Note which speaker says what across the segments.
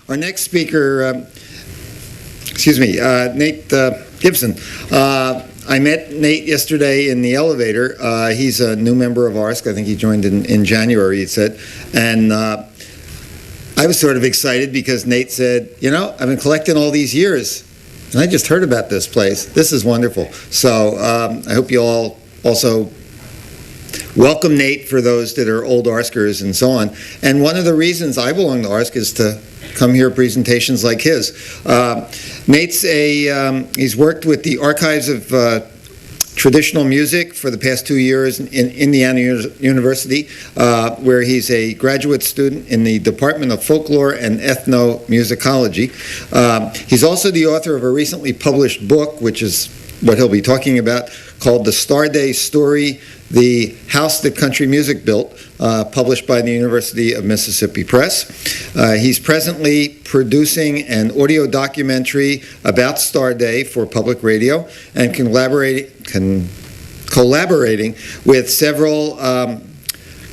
Speaker 1: Our next speaker, Nate Gibson. I met Nate yesterday in the elevator. He's a new member of ARSC. I think he joined in January, he said. And I was sort of excited because Nate said, you know, I've been collecting all these years, and I just heard about this place. This is wonderful. So I hope you all also welcome Nate for those that are old ARSCers and so on. And one of the reasons I belong to ARSC is to come hear presentations like his. Nate's he's worked with the Archives of Traditional Music for the past 2 years in Indiana University, where he's a graduate student in the Department of Folklore and Ethnomusicology. He's also the author of a recently published book, which is what he'll be talking about, called The Starday Story, The House That Country Music Built, published by the University of Mississippi Press. He's presently producing an audio documentary about Starday for public radio and collaborating with several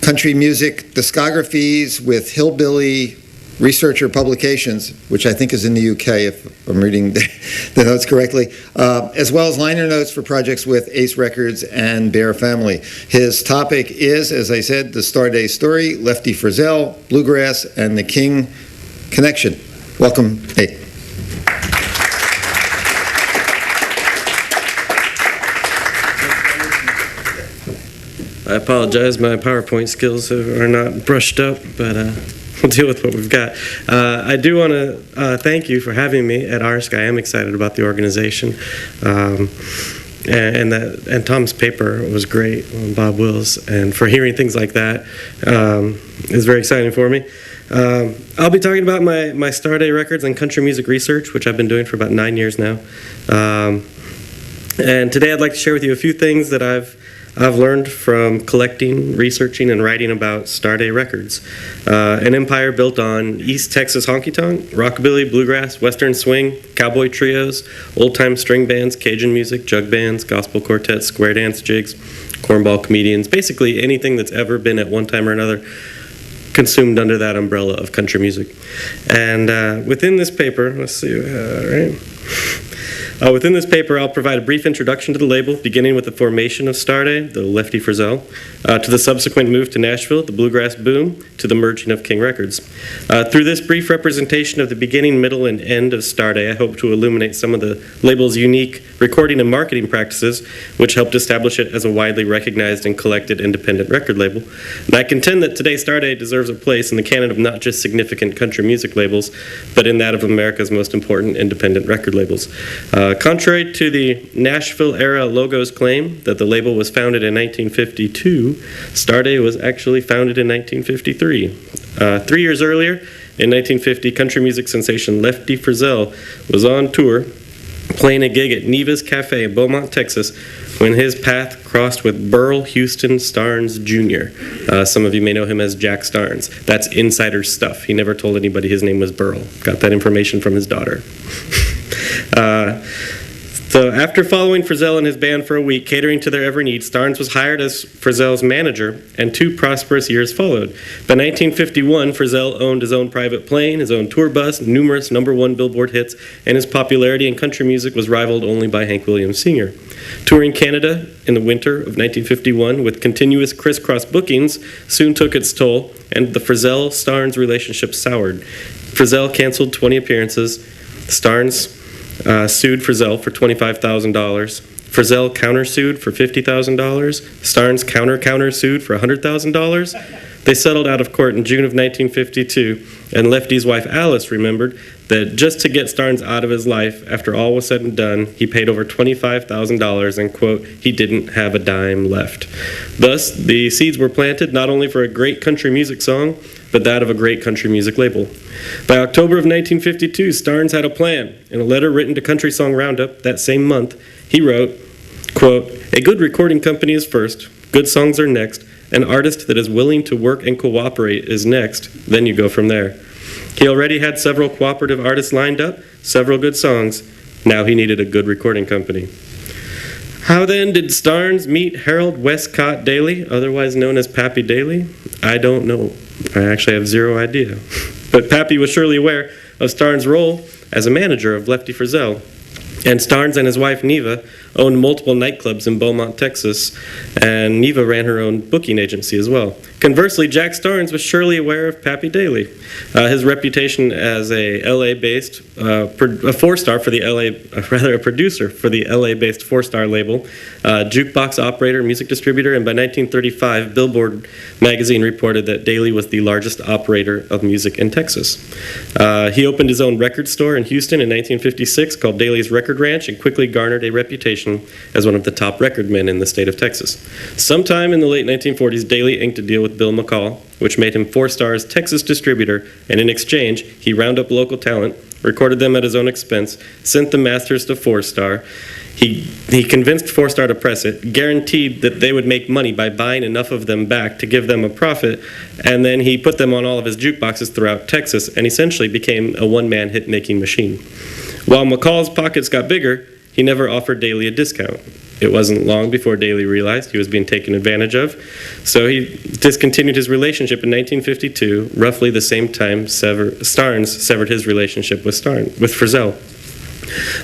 Speaker 1: country music discographies with Hillbilly Researcher Publications, which I think is in the UK, if I'm reading the notes correctly, as well as liner notes for projects with Ace Records and Bear Family. His topic is, as I said, the Starday Story, Lefty Frizzell, Bluegrass, and the King Connection. Welcome, Nate.
Speaker 2: I apologize, my PowerPoint skills are not brushed up, but we'll deal with what we've got. I do want to thank you for having me at ARSC. I am excited about the organization. And Tom's paper was great on Bob Wills, and for hearing things like that is very exciting for me. I'll be talking about my Starday Records and country music research, which I've been doing for about 9 years now. And today I'd like to share with you a few things that I've learned from collecting, researching, and writing about Starday Records, an empire built on East Texas honky-tonk, rockabilly, bluegrass, western swing, cowboy trios, old-time string bands, Cajun music, jug bands, gospel quartets, square dance jigs, cornball comedians, basically anything that's ever been at one time or another consumed under that umbrella of country music. And within this paper, let's see, within this paper, I'll provide a brief introduction to the label, beginning with the formation of Starday, the Lefty Frizzell, to the subsequent move to Nashville, the Bluegrass Boom, to the merging of King Records. Through this brief representation of the beginning, middle, and end of Starday, I hope to illuminate some of the label's unique recording and marketing practices, which helped establish it as a widely recognized and collected independent record label. And I contend that today Starday deserves a place in the canon of not just significant country music labels, but in that of America's most important independent record labels. Contrary to the Nashville-era logo's claim that the label was founded in 1952, Starday was actually founded in 1953. 3 years earlier, in 1950, country music sensation Lefty Frizzell was on tour playing a gig at Neva's Cafe in Beaumont, Texas, when his path crossed with Burl Houston Starnes Jr. Some of you may know him as Jack Starnes. That's insider stuff. He never told anybody his name was Burl. Got that information from his daughter. So after following Frizzell and his band for a week, catering to their every need, Starnes was hired as Frizzell's manager, and 2 prosperous years followed. By 1951, Frizzell owned his own private plane, his own tour bus, numerous #1 Billboard hits, and his popularity in country music was rivaled only by Hank Williams Sr. Touring Canada in the winter of 1951 with continuous crisscross bookings soon took its toll, and the Frizzell-Starnes relationship soured. Frizzell canceled 20 appearances. Starnes sued Frizzell for $25,000. Frizzell countersued for $50,000. Starnes counter-sued for $100,000. They settled out of court in June of 1952, and Lefty's wife Alice remembered that just to get Starnes out of his life, after all was said and done, he paid over $25,000 and, quote, he didn't have a dime left. Thus, the seeds were planted not only for a great country music song, but that of a great country music label. By October of 1952, Starnes had a plan. In a letter written to Country Song Roundup that same month, he wrote, quote, a good recording company is first, good songs are next, an artist that is willing to work and cooperate is next, then you go from there. He already had several cooperative artists lined up, several good songs. Now he needed a good recording company. How then did Starnes meet Harold Westcott Daly, otherwise known as Pappy Daly? I don't know. I actually have zero idea. But Pappy was surely aware of Starnes' role as a manager of Lefty Frizzell. And Starnes and his wife, Neva, owned multiple nightclubs in Beaumont, Texas, and Neva ran her own booking agency as well. Conversely, Jack Starnes was surely aware of Pappy Daly. His reputation as a LA-based, a four-star for the a producer for the LA-based four-star label, jukebox operator, music distributor, and by 1935, Billboard magazine reported that Daly was the largest operator of music in Texas. He opened his own record store in Houston in 1956 called Daly's Record Ranch and quickly garnered a reputation as one of the top record men in the state of Texas. Sometime in the late 1940s, Daly inked a deal with Bill McCall, which made him Four Star's Texas distributor, and in exchange, he rounded up local talent, recorded them at his own expense, sent the masters to Four Star. He convinced Four Star to press it, guaranteed that they would make money by buying enough of them back to give them a profit, and then he put them on all of his jukeboxes throughout Texas and essentially became a one-man hit-making machine. While McCall's pockets got bigger, he never offered Daly a discount. It wasn't long before Daly realized he was being taken advantage of, so he discontinued his relationship in 1952, roughly the same time Starnes severed his relationship with Frizzell.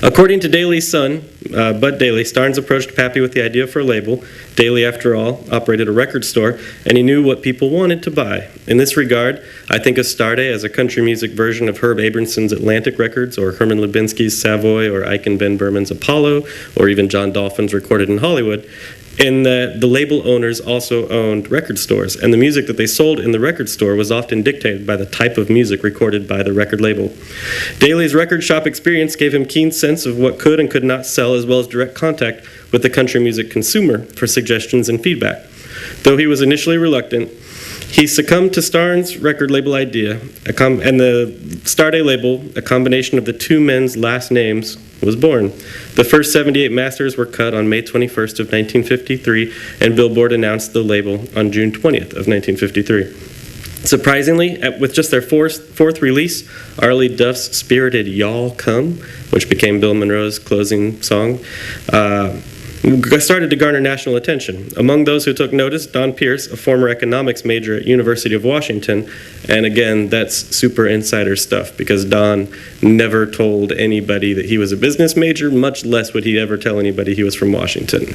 Speaker 2: According to Daly's son, Bud Daly, Starnes approached Pappy with the idea for a label. Daly, after all, operated a record store, and he knew what people wanted to buy. In this regard, I think of Starday as a country music version of Herb Abronson's Atlantic Records, or Herman Lubinsky's Savoy, or Ike and Ben Berman's Apollo, or even John Dolphin's Recorded in Hollywood, in that the label owners also owned record stores, and the music that they sold in the record store was often dictated by the type of music recorded by the record label. Daly's record shop experience gave him keen sense of what could and could not sell, as well as direct contact with the country music consumer for suggestions and feedback. Though he was initially reluctant, he succumbed to Starnes' record label idea, and the Starday label, a combination of the two men's last names, was born. The first 78 masters were cut on May 21st of 1953, and Billboard announced the label on June 20th of 1953. Surprisingly, with just their fourth release, Arlie Duff's spirited Y'all Come, which became Bill Monroe's closing song, started to garner national attention. Among those who took notice, Don Pierce, a former economics major at University of Washington, and again, that's super insider stuff because Don never told anybody that he was a business major, much less would he ever tell anybody he was from Washington.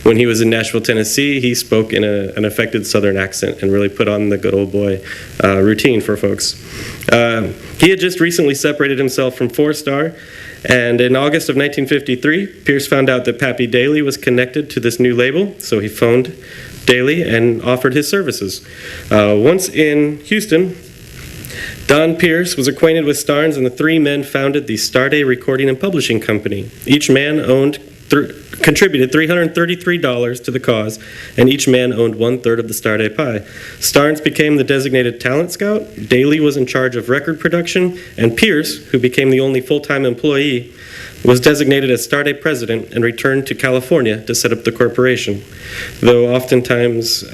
Speaker 2: When he was in Nashville, Tennessee, he spoke in an affected Southern accent and really put on the good old boy routine for folks. He had just recently separated himself from Four Star, and in August of 1953, Pierce found out that Pappy Daly was connected to this new label, so he phoned Daly and offered his services. Once in Houston, Don Pierce was acquainted with Starnes, and the three men founded the Starday Recording and Publishing Company. Each man contributed $333 to the cause, and each man owned 1/3 of the Starday pie. Starnes became the designated talent scout, Daly was in charge of record production, and Pierce, who became the only full-time employee, was designated as Starday president and returned to California to set up the corporation. Though oftentimes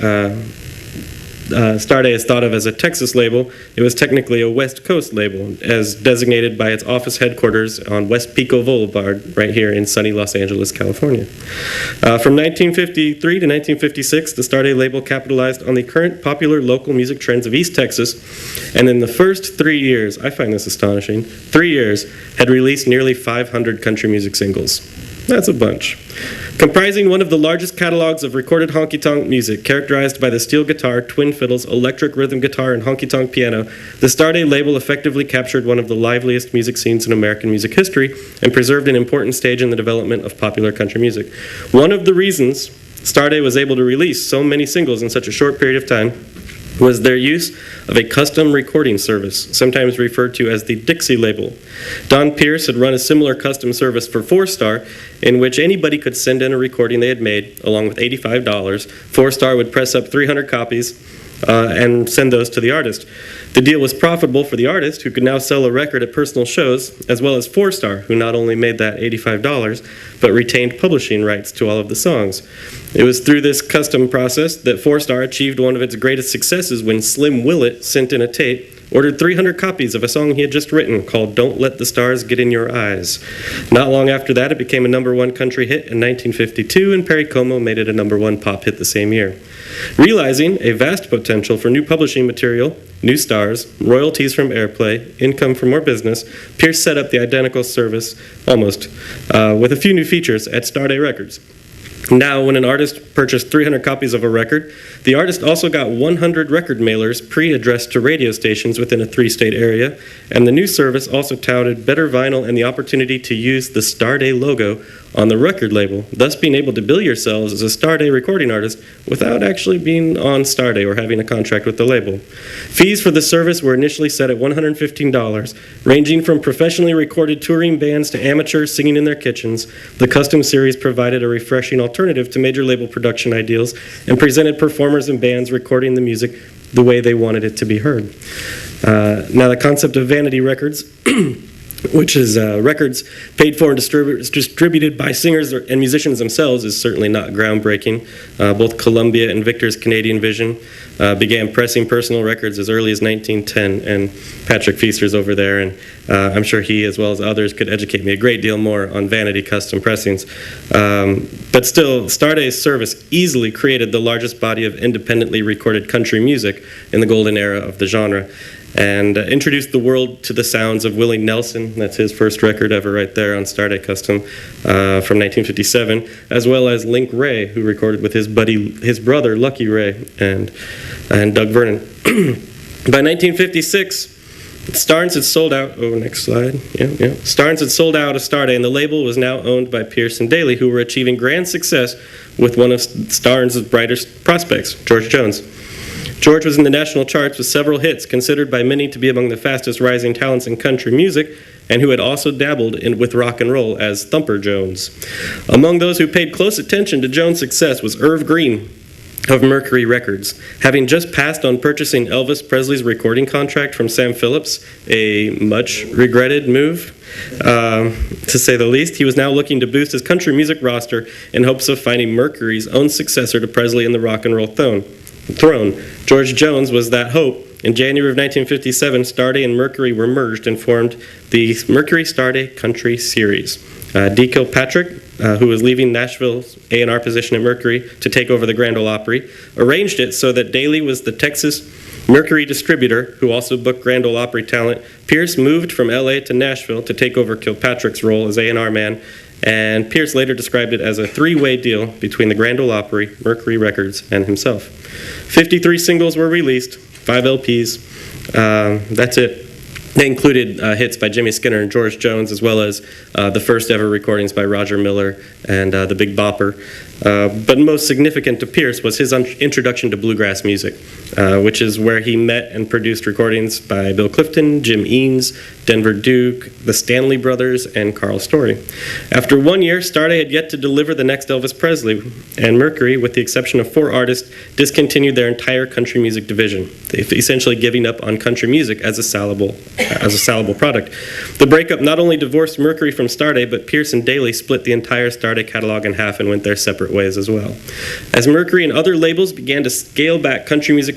Speaker 2: Starday is thought of as a Texas label, it was technically a West Coast label, as designated by its office headquarters on West Pico Boulevard, right here in sunny Los Angeles, California. From 1953 to 1956, the Starday label capitalized on the current popular local music trends of East Texas, and in the first 3 years, I find this astonishing, 3 years, had released nearly 500 country music singles. That's a bunch. Comprising one of the largest catalogs of recorded honky-tonk music, characterized by the steel guitar, twin fiddles, electric rhythm guitar, and honky-tonk piano, the Starday label effectively captured one of the liveliest music scenes in American music history and preserved an important stage in the development of popular country music. One of the reasons Starday was able to release so many singles in such a short period of time was their use of a custom recording service, sometimes referred to as the Dixie label. Don Pierce had run a similar custom service for Four Star, in which anybody could send in a recording they had made, along with $85. Four Star would press up 300 copies and send those to the artist. The deal was profitable for the artist, who could now sell a record at personal shows, as well as Four Star, who not only made that $85, but retained publishing rights to all of the songs. It was through this custom process that Four Star achieved one of its greatest successes when Slim Willett sent in a tape ordered 300 copies of a song he had just written called Don't Let the Stars Get in Your Eyes. Not long after that, it became a #1 country hit in 1952, and Perry Como made it a #1 pop hit the same year. Realizing a vast potential for new publishing material, new stars, royalties from airplay, income from more business, Pierce set up the identical service, almost, with a few new features at Starday Records. Now, when an artist purchased 300 copies of a record, the artist also got 100 record mailers pre-addressed to radio stations within a 3-state area, and the new service also touted better vinyl and the opportunity to use the Starday logo on the record label, thus being able to bill yourselves as a Starday recording artist without actually being on Starday or having a contract with the label. Fees for the service were initially set at $115, ranging from professionally recorded touring bands to amateurs singing in their kitchens. The custom series provided a refreshing alternative to major label production ideals and presented performers and bands recording the music the way they wanted it to be heard. Now, the concept of vanity records which is records paid for and distributed by singers and musicians themselves, is certainly not groundbreaking. Both Columbia and Victor's Canadian Vision began pressing personal records as early as 1910, and Patrick Feaster's over there, and I'm sure he, as well as others, could educate me a great deal more on vanity custom pressings. But still, Starday's service easily created the largest body of independently recorded country music in the golden era of the genre, and introduced the world to the sounds of Willie Nelson. That's his first record ever right there on Starday Custom from 1957, as well as Link Ray, who recorded with his brother Lucky Ray, and Doug Vernon. By 1956, Starnes had sold out. Oh, next slide. Yeah. Starnes had sold out of Starday, and the label was now owned by Pierce and Daly, who were achieving grand success with one of Starnes' brightest prospects, George Jones. George was in the national charts with several hits, considered by many to be among the fastest rising talents in country music, and who had also dabbled with rock and roll as Thumper Jones. Among those who paid close attention to Jones' success was Irv Green of Mercury Records. Having just passed on purchasing Elvis Presley's recording contract from Sam Phillips, a much regretted move, to say the least, he was now looking to boost his country music roster in hopes of finding Mercury's own successor to Presley in the rock and roll throne. George Jones was that hope. In January of 1957, Starday and Mercury were merged and formed the Mercury Starday Country Series. D. Kilpatrick, who was leaving Nashville's A&R position at Mercury to take over the Grand Ole Opry, arranged it so that Daly was the Texas Mercury distributor, who also booked Grand Ole Opry talent. Pierce moved from LA to Nashville to take over Kilpatrick's role as A&R man, and Pierce later described it as a three-way deal between the Grand Ole Opry, Mercury Records, and himself. 53 singles were released, 5 LPs. That's it. They included hits by Jimmy Skinner and George Jones, as well as the first ever recordings by Roger Miller and the Big Bopper. But most significant to Pierce was his introduction to bluegrass music, which is where he met and produced recordings by Bill Clifton, Jim Eanes, Denver Duke, the Stanley Brothers, and Carl Story. After 1 year, Starday had yet to deliver the next Elvis Presley, and Mercury, with the exception of 4 artists, discontinued their entire country music division, essentially giving up on country music as a salable product. The breakup not only divorced Mercury from Starday, but Pierce and Daly split the entire Starday catalog in half and went their separate ways as well. As Mercury and other labels began to scale back country music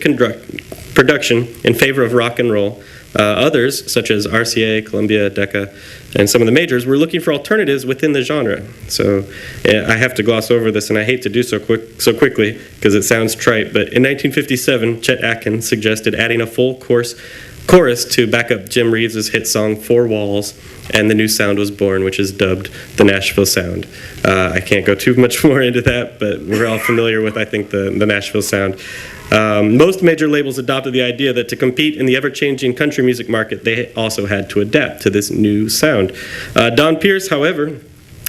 Speaker 2: production in favor of rock and roll, others, such as RCA, Columbia, Decca, and some of the majors, were looking for alternatives within the genre. So I have to gloss over this, and I hate to do so quickly because it sounds trite, but in 1957, Chet Atkins suggested adding a full chorus to back up Jim Reeves' hit song, Four Walls, and the new sound was born, which is dubbed the Nashville Sound. I can't go too much more into that, but we're all familiar with, I think, the Nashville Sound. Most major labels adopted the idea that to compete in the ever-changing country music market, they also had to adapt to this new sound. Don Pierce, however,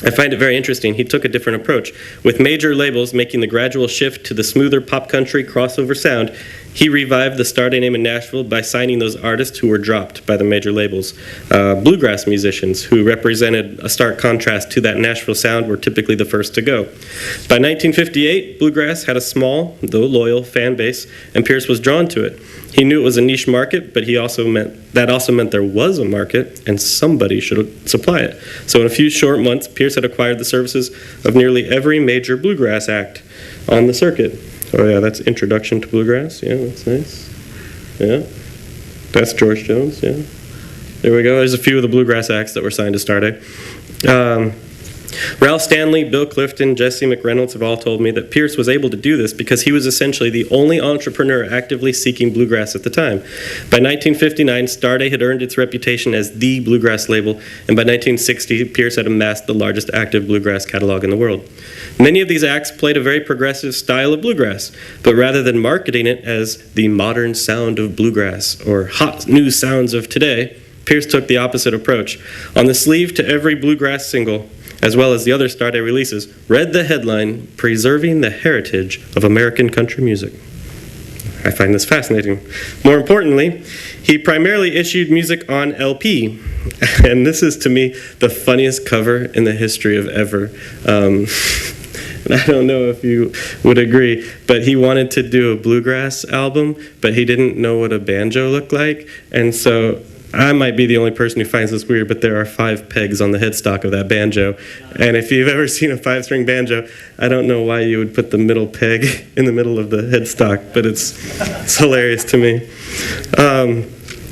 Speaker 2: I find it very interesting. He took a different approach. With major labels making the gradual shift to the smoother pop country crossover sound, he revived the Starday name in Nashville by signing those artists who were dropped by the major labels. Bluegrass musicians, who represented a stark contrast to that Nashville sound, were typically the first to go. By 1958, bluegrass had a small, though loyal, fan base, and Pierce was drawn to it. He knew it was a niche market, but that also meant there was a market, and somebody should supply it. So in a few short months, Pierce had acquired the services of nearly every major bluegrass act on the circuit. Oh yeah, that's Introduction to Bluegrass. Yeah, that's nice. Yeah. That's George Jones, yeah. There we go. There's a few of the bluegrass acts that were signed to Starday. Ralph Stanley, Bill Clifton, Jesse McReynolds have all told me that Pierce was able to do this because he was essentially the only entrepreneur actively seeking bluegrass at the time. By 1959, Starday had earned its reputation as the bluegrass label, and by 1960, Pierce had amassed the largest active bluegrass catalog in the world. Many of these acts played a very progressive style of bluegrass, but rather than marketing it as the modern sound of bluegrass or hot new sounds of today, Pierce took the opposite approach. On the sleeve to every bluegrass single, as well as the other Starday releases, read the headline, "Preserving the Heritage of American Country Music." I find this fascinating. More importantly, he primarily issued music on LP, and this is, to me, the funniest cover in the history of ever. I don't know if you would agree, but he wanted to do a bluegrass album, but he didn't know what a banjo looked like, and so I might be the only person who finds this weird, but there are 5 pegs on the headstock of that banjo. And if you've ever seen a 5-string banjo, I don't know why you would put the middle peg in the middle of the headstock, but it's hilarious to me.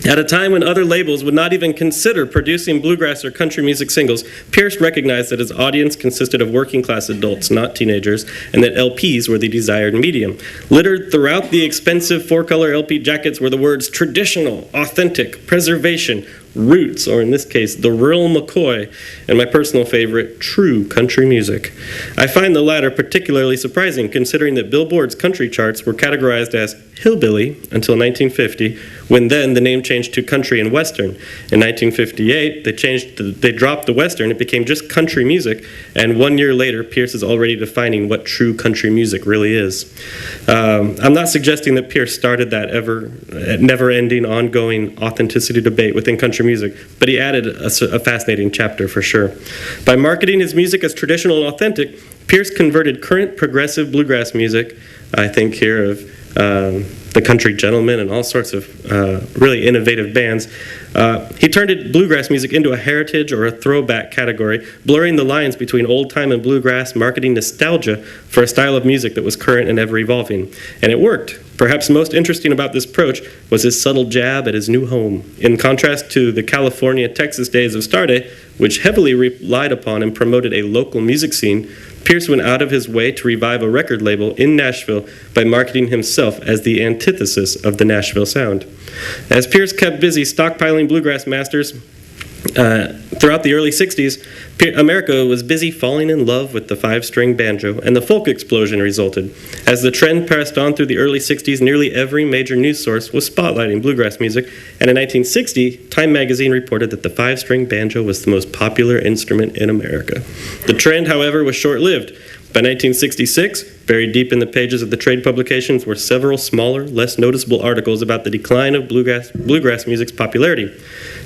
Speaker 2: At a time when other labels would not even consider producing bluegrass or country music singles, Pierce recognized that his audience consisted of working-class adults, not teenagers, and that LPs were the desired medium. Littered throughout the expensive 4-color LP jackets were the words traditional, authentic, preservation, roots, or in this case, the real McCoy, and my personal favorite, true country music. I find the latter particularly surprising, considering that Billboard's country charts were categorized as hillbilly until 1950, when then the name changed to country and western. In 1958, they dropped the western, it became just country music, and 1 year later, Pierce is already defining what true country music really is. I'm not suggesting that Pierce started that never-ending, ongoing authenticity debate within country music, but he added a fascinating chapter for sure. By marketing his music as traditional and authentic, Pierce converted current progressive bluegrass music, I think here of the Country Gentlemen and all sorts of really innovative bands. He turned bluegrass music into a heritage or a throwback category, blurring the lines between old-time and bluegrass, marketing nostalgia for a style of music that was current and ever-evolving. And it worked. Perhaps most interesting about this approach was his subtle jab at his new home. In contrast to the California, Texas days of Starday, which heavily relied upon and promoted a local music scene, Pierce went out of his way to revive a record label in Nashville by marketing himself as the antithesis of the Nashville Sound. As Pierce kept busy stockpiling bluegrass masters throughout the early 60s, America was busy falling in love with the 5-string banjo, and the folk explosion resulted. As the trend pressed on through the early 60s, nearly every major news source was spotlighting bluegrass music, and in 1960, Time magazine reported that the 5-string banjo was the most popular instrument in America. The trend, however, was short-lived. By 1966, buried deep in the pages of the trade publications were several smaller, less noticeable articles about the decline of bluegrass music's popularity.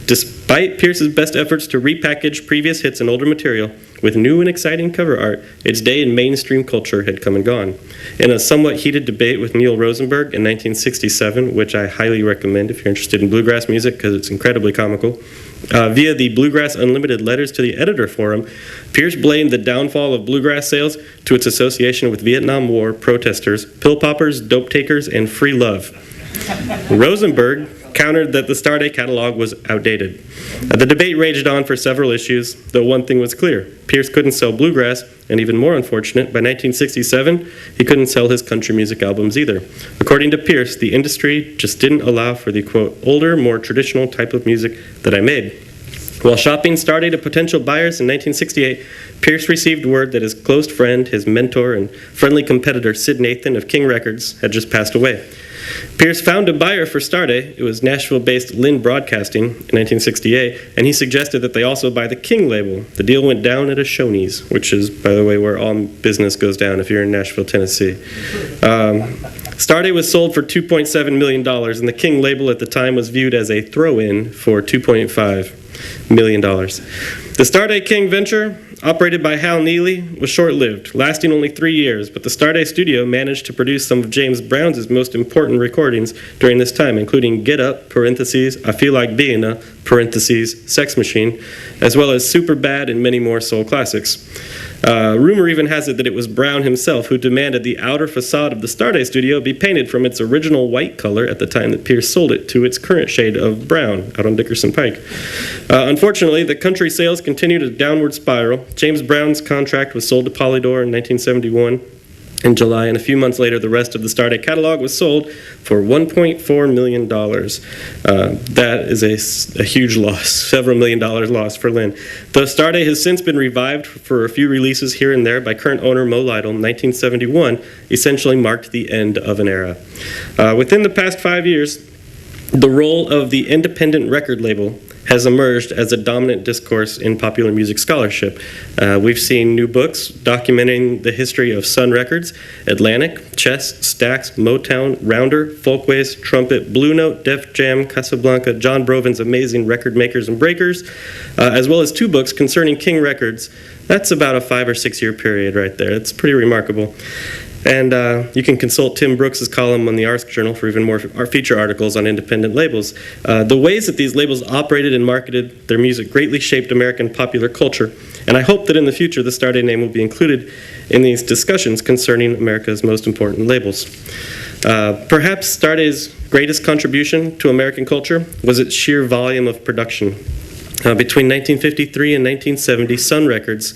Speaker 2: Despite Pierce's best efforts to repackage previous hits and older material with new and exciting cover art, its day in mainstream culture had come and gone. In a somewhat heated debate with Neil Rosenberg in 1967, which I highly recommend if you're interested in bluegrass music because it's incredibly comical, via the Bluegrass Unlimited Letters to the Editor Forum, Pierce blamed the downfall of bluegrass sales to its association with Vietnam War protesters, pill poppers, dope takers, and free love. Rosenberg countered that the Starday catalog was outdated. The debate raged on for several issues, though one thing was clear. Pierce couldn't sell bluegrass, and even more unfortunate, by 1967, he couldn't sell his country music albums either. According to Pierce, the industry just didn't allow for the, quote, older, more traditional type of music that I made. While shopping Starday to potential buyers in 1968, Pierce received word that his close friend, his mentor, and friendly competitor, Sid Nathan of King Records, had just passed away. Pierce found a buyer for Starday. It was Nashville-based Lynn Broadcasting in 1968, and he suggested that they also buy the King label. The deal went down at a Shoney's, which is, by the way, where all business goes down if you're in Nashville, Tennessee. Starday was sold for $2.7 million, and the King label at the time was viewed as a throw-in for $2.5 million. The Starday King venture operated by Hal Neely, was short-lived, lasting only 3 years, but the Starday studio managed to produce some of James Brown's most important recordings during this time, including Get Up, parentheses, I Feel Like Being a, parentheses, Sex Machine, as well as Super Bad and many more soul classics. Rumor even has it that it was Brown himself who demanded the outer facade of the Starday studio be painted from its original white color at the time that Pierce sold it to its current shade of brown out on Dickerson Pike. Unfortunately, the country sales continued a downward spiral. James Brown's contract was sold to Polydor in 1971 in July, and a few months later, the rest of the Starday catalog was sold for $1.4 million. That is a huge loss, several $1 million loss for Lynn. The Starday has since been revived for a few releases here and there by current owner Mo Lytle. 1971 essentially marked the end of an era. Within the past 5 years, the role of the independent record label has emerged as a dominant discourse in popular music scholarship. We've seen new books documenting the history of Sun Records, Atlantic, Chess, Stax, Motown, Rounder, Folkways, Trumpet, Blue Note, Def Jam, Casablanca, John Brovin's amazing record makers and breakers, as well as 2 books concerning King Records. That's about a 5 or 6 year period right there. It's pretty remarkable. And you can consult Tim Brooks' column on the ARSC Journal for even more feature articles on independent labels. The ways that these labels operated and marketed their music greatly shaped American popular culture, and I hope that in the future the Starday name will be included in these discussions concerning America's most important labels. Perhaps Starday's greatest contribution to American culture was its sheer volume of production. Between 1953 and 1970, Sun Records,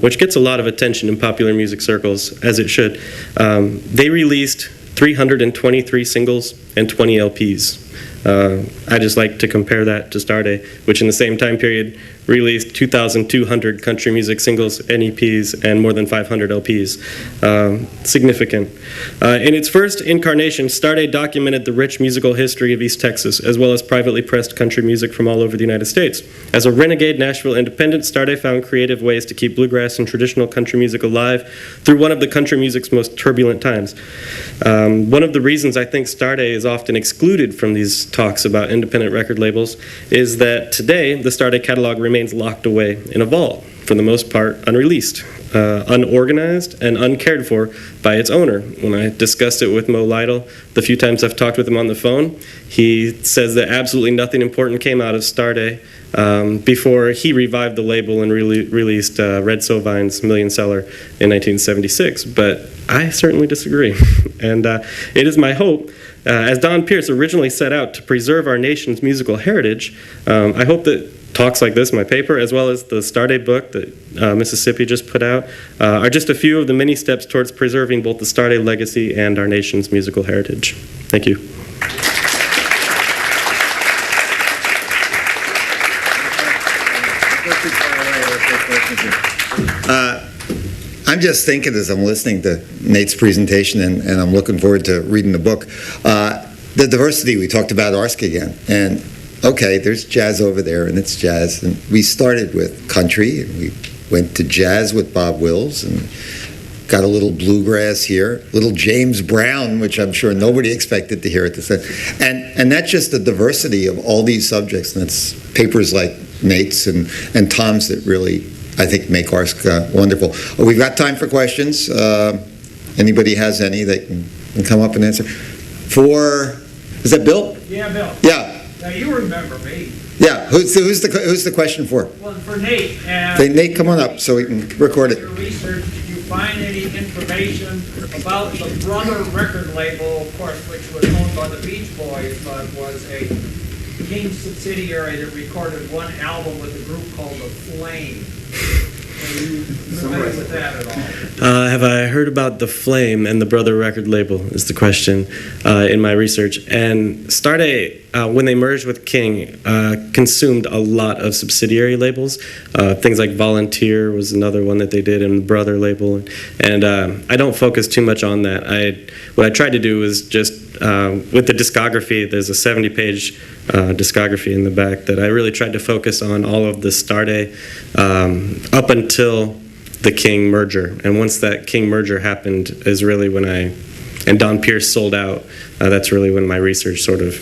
Speaker 2: which gets a lot of attention in popular music circles, as it should, they released 323 singles and 20 LPs. I just like to compare that to Starday, which in the same time period released 2,200 country music singles and EPs and more than 500 LPs. Significant. In its first incarnation, Starday documented the rich musical history of East Texas, as well as privately pressed country music from all over the United States. As a renegade Nashville independent, Starday found creative ways to keep bluegrass and traditional country music alive through one of the country music's most turbulent times. One of the reasons I think Starday is often excluded from these talks about independent record labels is that today the Starday catalog remains locked away in a vault, for the most part unreleased, unorganized, and uncared for by its owner. When I discussed it with Mo Lytle, the few times I've talked with him on the phone, he says that absolutely nothing important came out of Starday before he revived the label and released Red Sovine's Million Seller in 1976. But I certainly disagree. And it is my hope, as Don Pierce originally set out to preserve our nation's musical heritage, I hope that talks like this, my paper, as well as the Starday book that Mississippi just put out, are just a few of the many steps towards preserving both the Starday legacy and our nation's musical heritage. Thank you.
Speaker 1: I'm just thinking as I'm listening to Nate's presentation, and I'm looking forward to reading the book, the diversity, we talked about ARSC again, and okay, there's jazz over there, and it's jazz. And we started with country, and we went to jazz with Bob Wills, and got a little bluegrass here, little James Brown, which I'm sure nobody expected to hear at this time. And that's just the diversity of all these subjects, and it's papers like Nate's and Tom's that really, I think, make ARSC wonderful. We've got time for questions. Anybody has any that can come up and answer? Is that Bill?
Speaker 3: Yeah, Bill.
Speaker 1: Yeah.
Speaker 3: Now you remember me.
Speaker 1: Yeah, who's the question for?
Speaker 3: Well, for Nate.
Speaker 1: Nate, come on up so we can record it.
Speaker 3: Your research, did you find any information about the brother record label, of course, which was owned by the Beach Boys, but was a King subsidiary that recorded one album with a group called The Flame? Are you familiar with that at all?
Speaker 2: Have I heard about The Flame and the Brother record label is the question in my research. And Starday, when they merged with King, consumed a lot of subsidiary labels. Things like Volunteer was another one that they did, and the Brother label. And I don't focus too much on that. What I tried to do was just, with the discography, there's a 70-page discography in the back that I really tried to focus on all of the Starday up until the King merger. And once that King merger happened is really when and Don Pierce sold out, that's really when my research sort of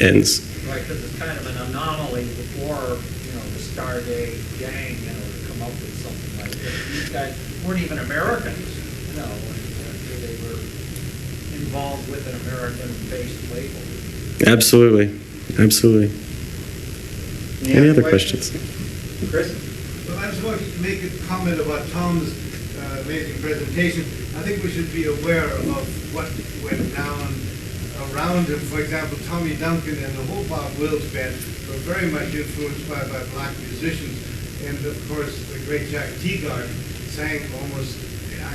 Speaker 2: ends.
Speaker 3: Right, because it's kind of an anomaly before, the Starday gang, to come up with something Like, these guys weren't even Americans, you know, and they were involved with an American-based label.
Speaker 2: Absolutely. Absolutely. Any other questions?
Speaker 1: Chris?
Speaker 4: Well, I just wanted to make a comment about Tom's amazing presentation. I think we should be aware of what went down around him. For example, Tommy Duncan and the whole Bob Wills band were very much influenced by black musicians. And of course, the great Jack Teagarden sang almost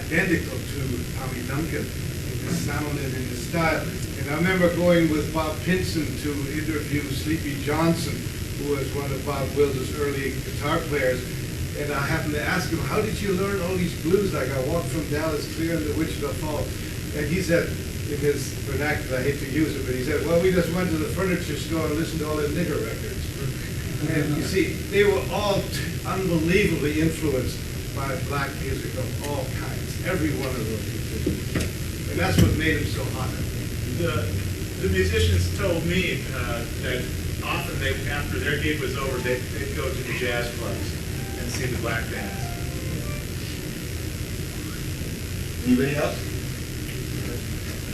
Speaker 4: identical to Tommy Duncan in his sound and in his style. And I remember going with Bob Pinson to interview Sleepy Johnson, who was one of Bob Wills' early guitar players. And I happened to ask him, how did you learn all these blues? Like, I walked from Dallas clear into Wichita Falls. And he said, in his vernacular, I hate to use it, but he said, well, we just went to the furniture store and listened to all the nigger records. And you see, they were all unbelievably influenced by black music of all kinds, every one of those musicians. And that's what made them so hot.
Speaker 5: The musicians told me that often after their gig was over, they'd go to the jazz clubs and see the black bands.
Speaker 1: Anybody else?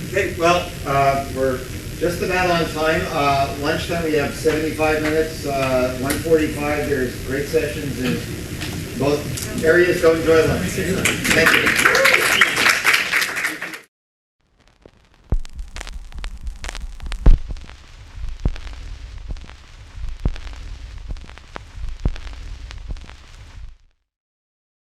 Speaker 1: Okay, well, we're just about on time. Lunchtime, we have 75 minutes. 1:45, there's great sessions in both areas. Go enjoy lunch. Thank you.